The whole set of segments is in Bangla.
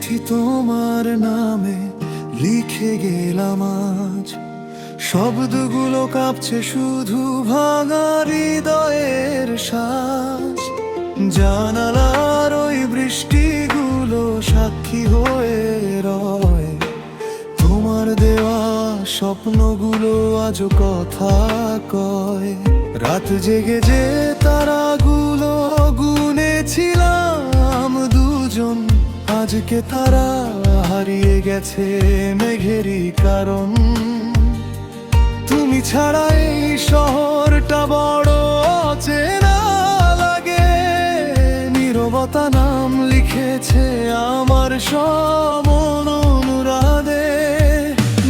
চিঠি তোমার নামে লিখে গেলাম আজ। শব্দগুলো কাঁপছে শুধু ভাঙা হৃদয়ের শ্বাস। জানালার ওই বৃষ্টিগুলো সাক্ষী হয়ে রয়। তোমার দেওয়া স্বপ্নগুলো আজও কথা কয়। রাত জেগে যে তারাগুলো গুনেছিলাম দুজন, আজকে তারা হারিয়ে গেছে মেঘেরই কারণ। তুমি ছাড়া এই শহরটা বড় অচেনা লাগে। নীরবতা নাম লিখেছে আমার সব অনুরাধে।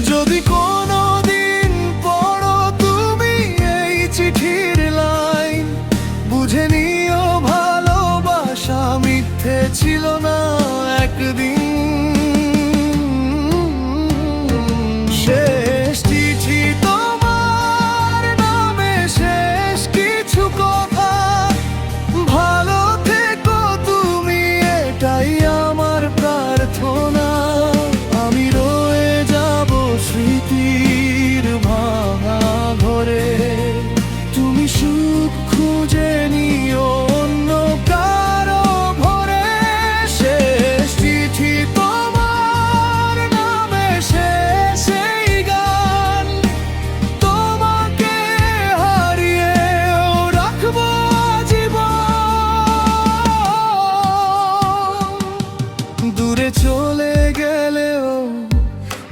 যদি কোনোদিন পড়ো তুমি এই চিঠির লাইন, বুঝে নিও ভালোবাসা মিথ্যে ছিল না একদিন। শেষ চিঠি তোমার নামে, শেষ কিছু কথা। ভালো থেকো তুমি, এটাই আমার প্রার্থনা। আমি রয়ে যাব স্মৃতির ভাঙা ঘরে। তুমি সুখ খুঁজে নিও অন্য কারো ভরে। শেষ চিঠি তোমার নামে, শেষ এই গান। তোমাকে হারিয়েও রাখবো আজীবন। দূরে চলে গেলেও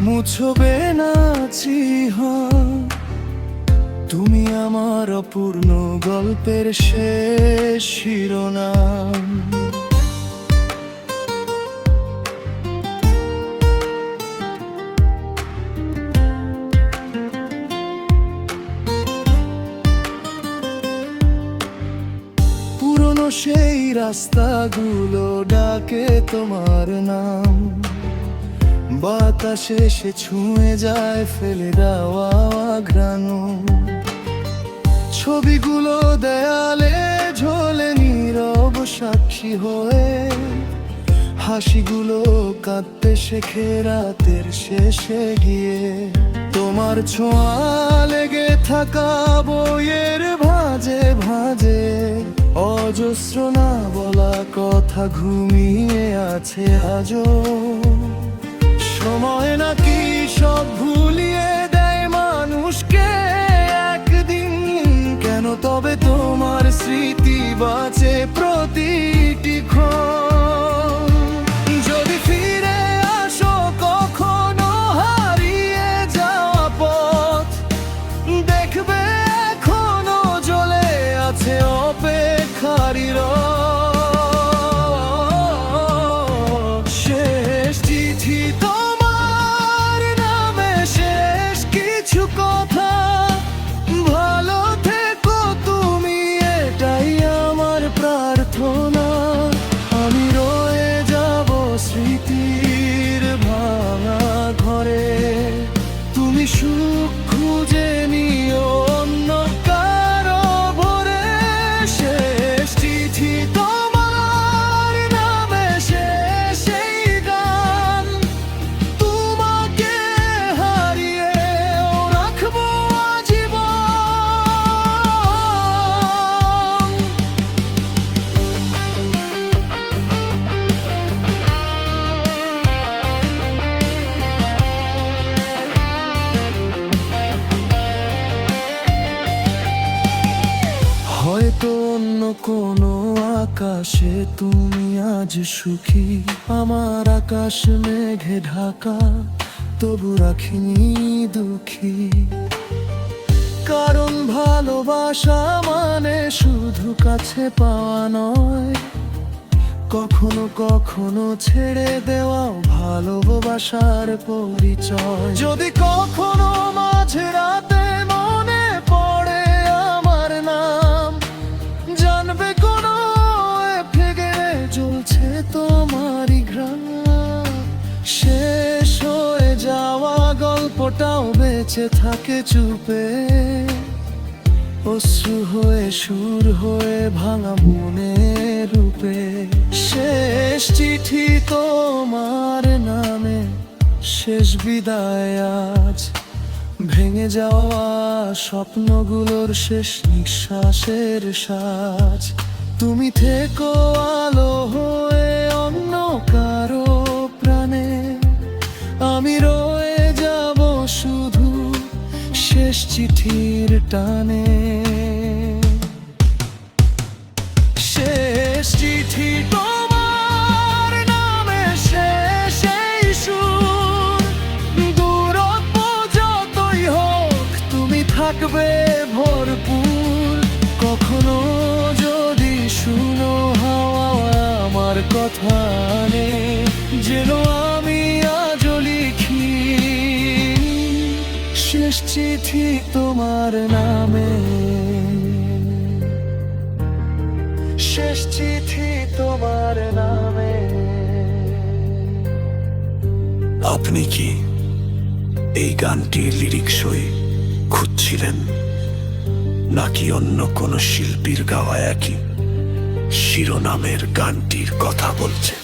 মুছবে না চিহ্ন। তুমি আমার অপূর্ণ গল্পের শেষ শিরোনাম। পুরনো সেই রাস্তাগুলো ডাকে তোমার নাম। বাতাসে সে ছুঁয়ে যায় ফেলে দেওয়া ঘ্রাণ। ছবিগুলো দেয়ালে ঝোলে নীরব সাক্ষী হয়ে। হাসিগুলো কাঁদতে শেখে রাতের শেষে গিয়ে। তোমার ছোঁয়া লেগে থাকা বইয়ের ভাঁজে ভাঁজে। অজস্র না বলা কথা ঘুমিয়ে আছে আজও। সময় নাকি সব ভুলিয়ে দেয় মানুষকে একদিন। কেন তবে তোমার স্মৃতি বাঁচে প্রতিটি ক্ষণ। যদি ফিরে আসো কখনো হারিয়ে যাওয়া পথ, দেখবে এখনো জ্বলে আছে অপেক্ষারই রথ। শেষ চিঠি তোমার নামে, শেষ কিছু কথা। ভালো থেকো তুমি, এটাই আমার প্রার্থনা। আমি রয়ে যাব স্মৃতির ভাঙা ঘরে। তুমি সুখ খুঁজে নিও অন্য কারো ভরে। শেষ চিঠি তোমার নামে, শেষ এই গান। তোমাকে হারিয়েও রাখবো আজীবন। হয়তো অন্য কোনো আকাশে তুমি আজ সুখী। আমার আকাশ মেঘে ঢাকা, তবু রাখিনি দুঃখী। কারণ ভালোবাসা মানে শুধু কাছে পাওয়া নয়। কখনো কখনো ছেড়ে দেওয়াও ভালোবাসার পরিচয়। যদি কখনো মাঝে রাতে মনে পড়ে আমার নাম, জানবে কোনো ফেগে জ্বলছে তোমারই ঘ্রাণ। শেষ হয়ে যাওয়া গল্পটাও বেঁচে থাকে চুপে। অশ্রু হয়ে সুর হয়ে ভাঙা মনের রূপে শেষ চিঠি তোমার নামে, শেষ বিদায় আজ। ভেঙে যাওয়া স্বপ্নগুলোর শেষ নিঃশ্বাসের সাজ। তুমি থেকো আলো হয়ে অন্য কারো প্রাণে, আমি রয়ে যাব শুধু শেষ চিঠির টানে। শেষ চিঠি তোমার নামে, শেষ এই সুর। দূরত্ব যতই হোক তুমি থাকবে ভরপুর। কখনো যদি শুনো হাওয়া আমার কথা নে, যেন আমি আজও লিখি শেষ চিঠি তোমার নামে। শেষ চিঠি তোমার নামে। আপনি কি এই গানটির লিরিক্সই খুঁজছিলেন, নাকি অন্য কোনো শিল্পীর গাওয়া একই শিরোনামের গানটির কথা বলছেন?